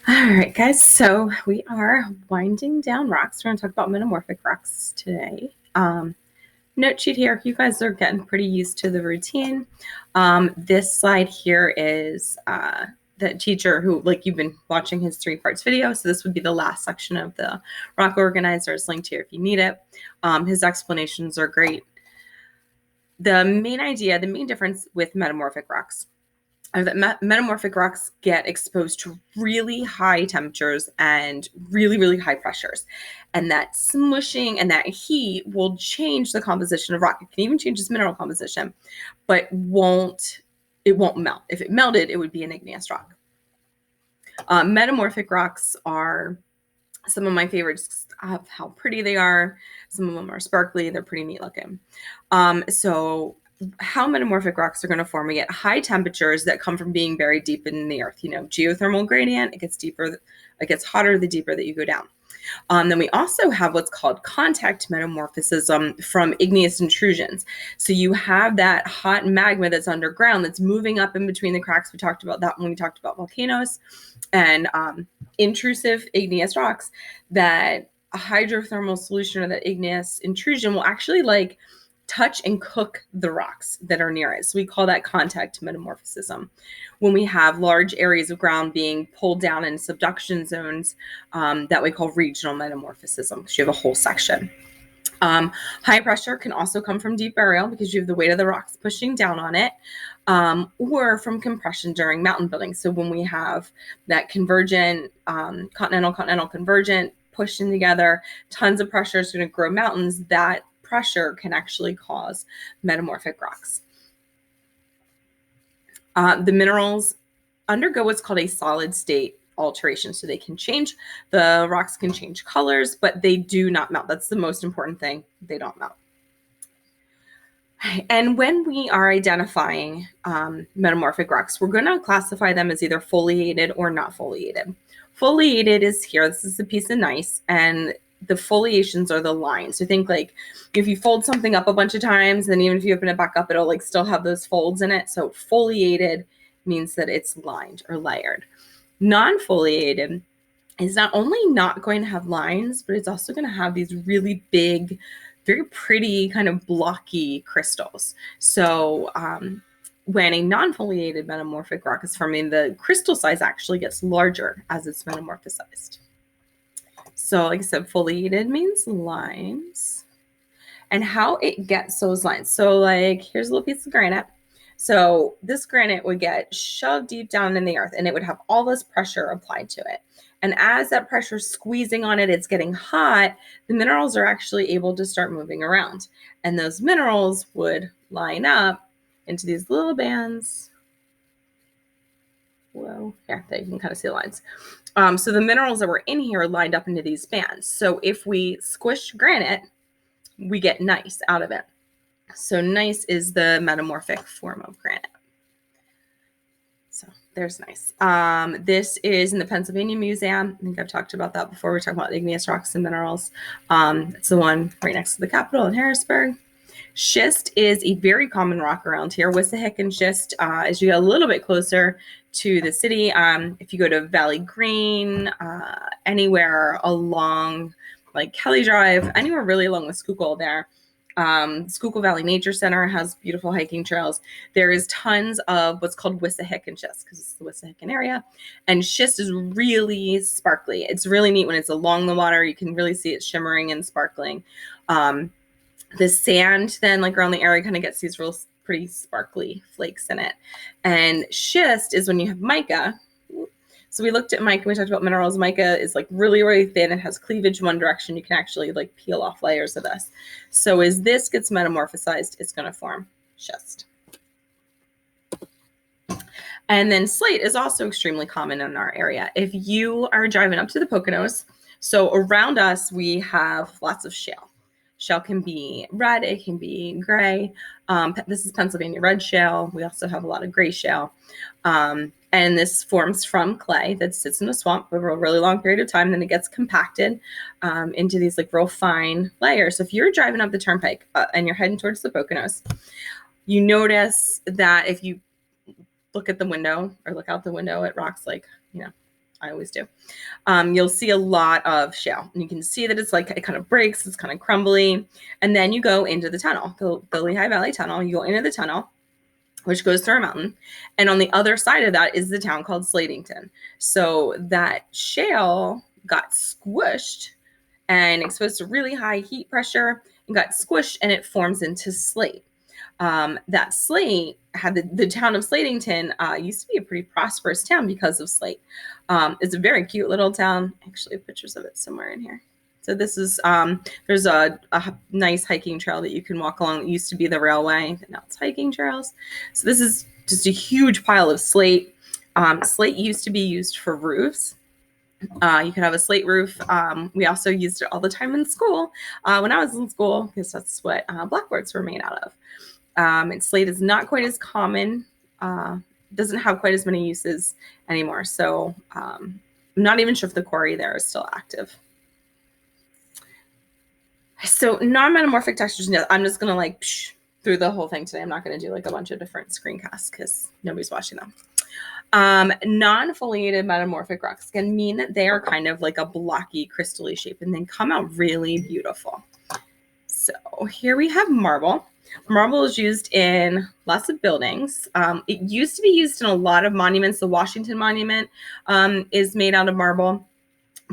All right, guys, so we are winding down rocks. We're going to talk about metamorphic rocks today. Note sheet here, you guys are getting pretty used to the routine. This slide here is the teacher who, like, you've been watching his 3 parts video, so this would be the last section of the rock organizer. It's linked here if you need it. His explanations are great. The main difference with metamorphic rocks are that metamorphic rocks get exposed to really high temperatures and really, really high pressures. And that smushing and that heat will change the composition of rock. It can even change its mineral composition, but it won't melt. If it melted, it would be an igneous rock. Metamorphic rocks are some of my favorites of how pretty they are. Some of them are sparkly. They're pretty neat looking. So how metamorphic rocks are going to form, we get high temperatures that come from being buried deep in the earth. Geothermal gradient, it gets deeper, it gets hotter the deeper that you go down. Then we also have what's called contact metamorphism from igneous intrusions. So you have that hot magma that's underground that's moving up in between the cracks. We talked about that when we talked about volcanoes and intrusive igneous rocks. That a hydrothermal solution or that igneous intrusion will actually touch and cook the rocks that are near it. So we call that contact metamorphism. When we have large areas of ground being pulled down in subduction zones, that we call regional metamorphism, because you have a whole section. High pressure can also come from deep burial because you have the weight of the rocks pushing down on it, or from compression during mountain building. So when we have that convergent, continental convergent pushing together, tons of pressure is going to grow mountains. That pressure can actually cause metamorphic rocks. The minerals undergo what's called a solid state alteration. So they can change, the rocks can change colors, but they do not melt. That's the most important thing. They don't melt. And when we are identifying metamorphic rocks, we're going to classify them as either foliated or not foliated. Foliated is here. This is a piece of gneiss, and the foliations are the lines. So think if you fold something up a bunch of times, then even if you open it back up, it'll still have those folds in it. So foliated means that it's lined or layered. Non-foliated is not only not going to have lines, but it's also going to have these really big, very pretty kind of blocky crystals. So when a non-foliated metamorphic rock is forming, the crystal size actually gets larger as it's metamorphosized. So like I said, foliated means lines. And how it gets those lines. So here's a little piece of granite. So this granite would get shoved deep down in the earth, and it would have all this pressure applied to it. And as that pressure is squeezing on it, it's getting hot, the minerals are actually able to start moving around. And those minerals would line up into these little bands. Whoa, yeah, there you can kind of see the lines. So the minerals that were in here are lined up into these bands. So if we squish granite, we get gneiss out of it. So gneiss is the metamorphic form of granite. So there's gneiss. This is in the Pennsylvania Museum. I think I've talked about that before. We're talking about igneous rocks and minerals. It's the one right next to the Capitol in Harrisburg. Schist is a very common rock around here. Wissahickon schist, as you get a little bit closer to the city, if you go to Valley Green, anywhere along Kelly Drive, anywhere really along the Schuylkill there. Schuylkill Valley Nature Center has beautiful hiking trails. There is tons of what's called Wissahickon schist because it's the Wissahickon area. And schist is really sparkly. It's really neat when it's along the water. You can really see it shimmering and sparkling. The sand then around the area kind of gets these real pretty sparkly flakes in it. And schist is when you have mica. So we looked at mica, we talked about minerals. Mica is really, really thin. It has cleavage one direction. You can actually peel off layers of this. So as this gets metamorphosized, it's going to form schist. And then slate is also extremely common in our area. If you are driving up to the Poconos, so around us, we have lots of shale. Shale can be red, it can be gray. This is Pennsylvania red shale. We also have a lot of gray shale. And this forms from clay that sits in a swamp over a really long period of time. Then it gets compacted into these real fine layers. So if you're driving up the turnpike and you're heading towards the Poconos, you notice that if you look at the window or look out the window at rocks I always do. You'll see a lot of shale, and you can see that it's like, it kind of breaks, it's kind of crumbly. And then you go into the tunnel, the Lehigh Valley Tunnel. You go into the tunnel, which goes through a mountain. And on the other side of that is the town called Slatington. So that shale got squished and exposed to really high heat pressure and got squished, and it forms into slate. That slate had the town of Slatington used to be a pretty prosperous town because of slate. It's a very cute little town. Actually, I have pictures of it somewhere in here. So this is, there's a nice hiking trail that you can walk along. It used to be the railway, but now it's hiking trails. So this is just a huge pile of slate. Slate used to be used for roofs. You could have a slate roof. We also used it all the time in school when I was in school, because that's what blackboards were made out of. And slate is not quite as common, doesn't have quite as many uses anymore. So I'm not even sure if the quarry there is still active. So non-metamorphic textures, I'm just going to like through the whole thing today. I'm not going to do like a bunch of different screencasts because nobody's watching them. Non-foliated metamorphic rocks can mean that they are kind of like a blocky, crystally shape and then come out really beautiful. So here we have marble. Marble is used in lots of buildings. It used to be used in a lot of monuments. The Washington Monument is made out of marble,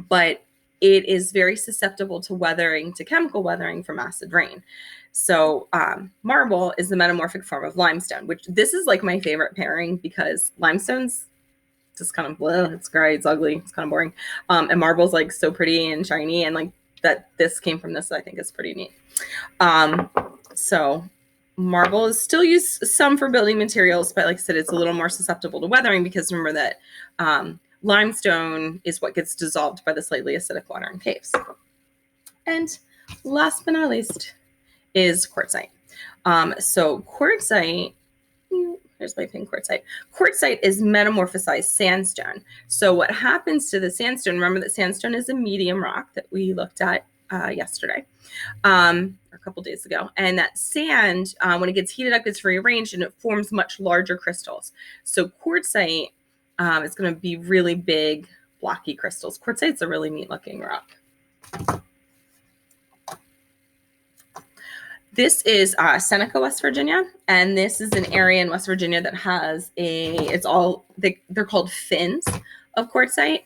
but it is very susceptible to weathering, to chemical weathering from acid rain. So marble is the metamorphic form of limestone, which this is like my favorite pairing because limestone's just kind of blah, it's gray, it's ugly, it's kind of boring. And marble's like so pretty and shiny, and like that this came from this, I think is pretty neat. So marble is still used some for building materials, but like I said, it's a little more susceptible to weathering because remember that limestone is what gets dissolved by the slightly acidic water in caves. And last but not least is quartzite. So quartzite, here's my pink quartzite. Quartzite is metamorphosized sandstone. So what happens to the sandstone, remember that sandstone is a medium rock that we looked at yesterday, or a couple days ago. And that sand, when it gets heated up, gets rearranged and it forms much larger crystals. So quartzite is going to be really big, blocky crystals. Quartzite's a really neat looking rock. This is Seneca, West Virginia, and this is an area in West Virginia that has they're called fins of quartzite.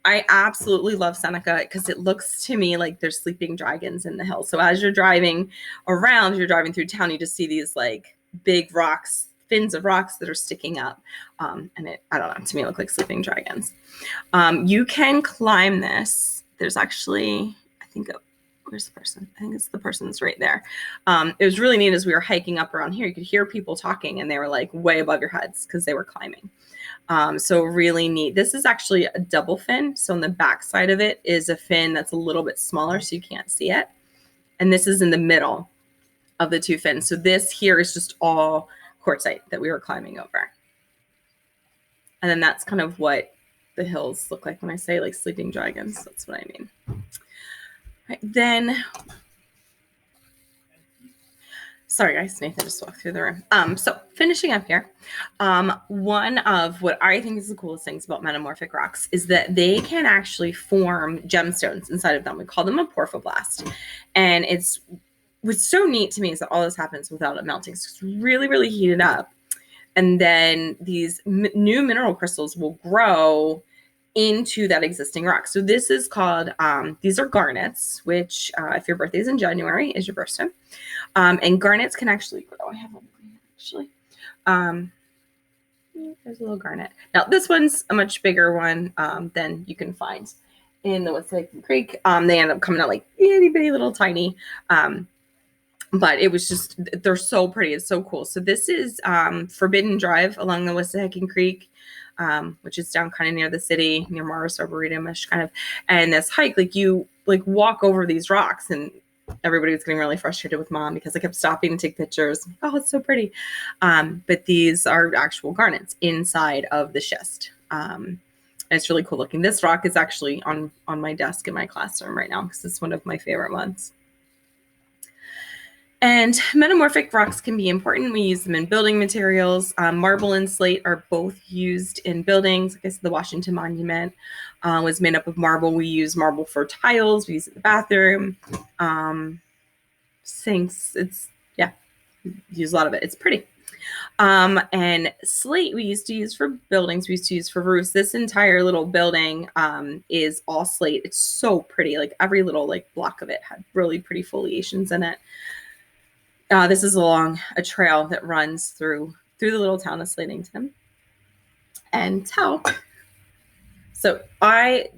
I absolutely love Seneca because it looks to me like there's sleeping dragons in the hills. So as you're driving around, you're driving through town, you just see these like big rocks, fins of rocks that are sticking up. And I don't know, to me it look like sleeping dragons. You can climb this. There's actually, I think, where's the person? I think it's the person that's right there. It was really neat as we were hiking up around here. You could hear people talking and they were like way above your heads because they were climbing. So really neat. This is actually a double fin. So on the back side of it is a fin that's a little bit smaller so you can't see it. And this is in the middle of the two fins. So this here is just all quartzite that we were climbing over. And then that's kind of what the hills look like when I say like sleeping dragons. That's what I mean. Right, then, sorry guys, Nathan just walked through the room. So finishing up here, one of what I think is the coolest things about metamorphic rocks is that they can actually form gemstones inside of them. We call them a porphoblast. And what's so neat to me is that all this happens without it melting. So it's really, really heated up. And then these new mineral crystals will grow into that existing rock. So this is called, these are garnets, which if your birthday is in January, is your birthstone. And garnets can actually grow. I have one actually. There's a little garnet. Now this one's a much bigger one than you can find in the Wissahickon Creek. They end up coming out like itty bitty little tiny. But it was just, they're so pretty. It's so cool. So this is Forbidden Drive along the Wissahickon Creek. Which is down kind of near the city, near Morris Arboretum-ish kind of. And this hike, like you like walk over these rocks and everybody was getting really frustrated with mom because I kept stopping to take pictures. Oh, it's so pretty. But these are actual garnets inside of the schist. And it's really cool looking. This rock is actually on my desk in my classroom right now because it's one of my favorite ones. And metamorphic rocks can be important. We use them in building materials. Marble and slate are both used in buildings. Like I said, the Washington Monument was made up of marble. We use marble for tiles. We use it in the bathroom. Sinks, use a lot of it. It's pretty. And slate we used to use for buildings. We used to use for roofs. This entire little building is all slate. It's so pretty. Like every little like block of it had really pretty foliations in it. This is along a trail that runs through the little town of Slatington. And talc. So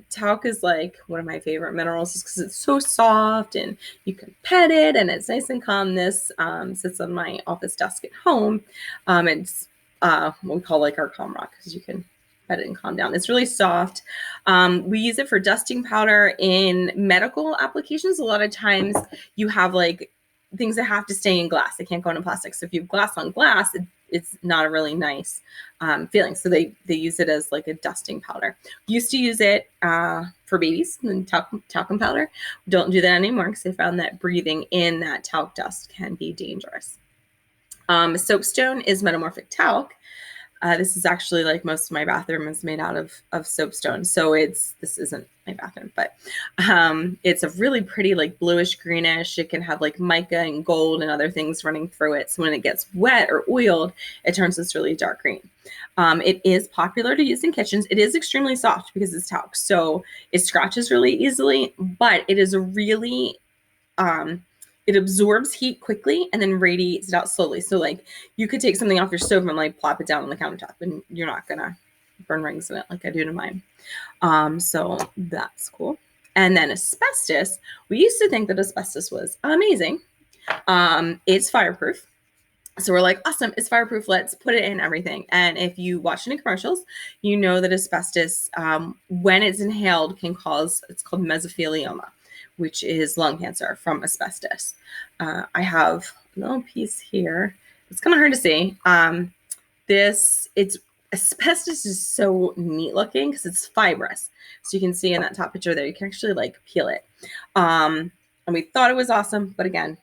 talc is like one of my favorite minerals just because it's so soft and you can pet it and it's nice and calm. This sits on my office desk at home. It's what we call like our calm rock because you can pet it and calm down. It's really soft. We use it for dusting powder in medical applications. A lot of times you have like things that have to stay in glass. They can't go into plastic. So if you have glass on glass, it's not a really nice feeling. So they use it as like a dusting powder. Used to use it for babies and talcum powder. Don't do that anymore because they found that breathing in that talc dust can be dangerous. Soapstone is metamorphic talc. This is actually like most of my bathroom is made out of soapstone. So this isn't my bathroom, but it's a really pretty like bluish greenish. It can have like mica and gold and other things running through it. So when it gets wet or oiled, it turns this really dark green. It is popular to use in kitchens. It is extremely soft because it's talc. So it scratches really easily, but it is a really it absorbs heat quickly and then radiates it out slowly. So like you could take something off your stove and like plop it down on the countertop and you're not gonna burn rings in it like I do to mine. So that's cool. And then asbestos, we used to think that asbestos was amazing. It's fireproof. So we're like, awesome, it's fireproof. Let's put it in everything. And if you watch any commercials, you know that asbestos, when it's inhaled, can cause, it's called mesothelioma, which is lung cancer from asbestos. I have a little piece here. It's kind of hard to see. Asbestos is so neat looking because it's fibrous. So you can see in that top picture there, you can actually like peel it. And we thought it was awesome, but again,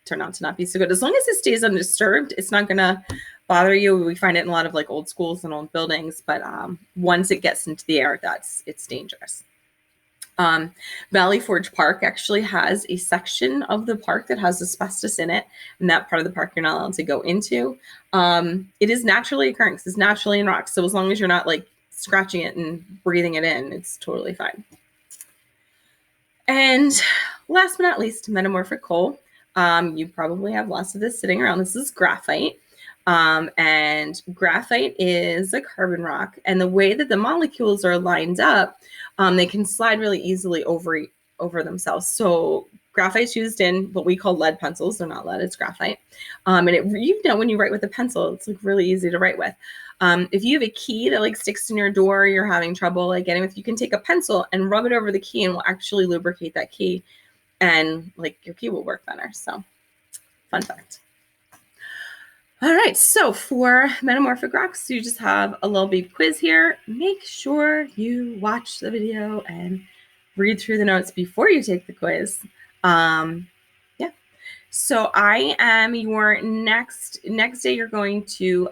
turned out to not be so good. As long as it stays undisturbed, it's not gonna bother you. We find it in a lot of like old schools and old buildings, but once it gets into the air, it's dangerous. Valley Forge Park actually has a section of the park that has asbestos in it, and that part of the park you're not allowed to go into. It is naturally occurring because it's naturally in rocks. So as long as you're not like scratching it and breathing it in, it's totally fine. And last but not least, metamorphic coal. You probably have lots of this sitting around. This is graphite. And graphite is a carbon rock. And the way that the molecules are lined up, they can slide really easily over themselves. So graphite's used in what we call lead pencils. They're not lead, it's graphite. And when you write with a pencil, it's like really easy to write with. If you have a key that like sticks in your door, you're having trouble like getting with, you can take a pencil and rub it over the key and will actually lubricate that key. And like your key will work better. So fun fact. All right, so for metamorphic rocks, you just have a little big quiz here. Make sure you watch the video and read through the notes before you take the quiz. So I am your next day. You're going to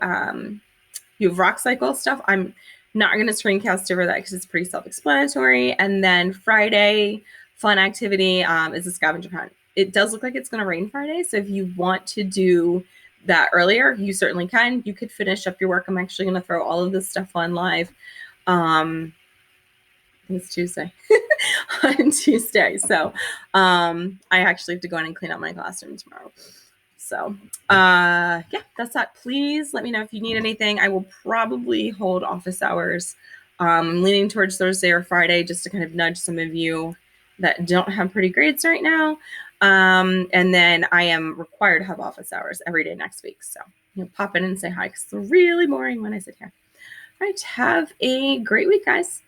you have rock cycle stuff. I'm not going to screencast over that because it's pretty self-explanatory. And then Friday, fun activity is a scavenger hunt. It does look like it's going to rain Friday, so if you want to do that earlier, you certainly can. You could finish up your work. I'm actually going to throw all of this stuff on live. It's Tuesday on Tuesday. So I actually have to go in and clean up my classroom tomorrow. So that's that. Please let me know if you need anything. I will probably hold office hours. I'm leaning towards Thursday or Friday just to kind of nudge some of you that don't have pretty grades right now. And then I am required to have office hours every day next week. So pop in and say hi because it's really boring when I sit here. All right, have a great week, guys.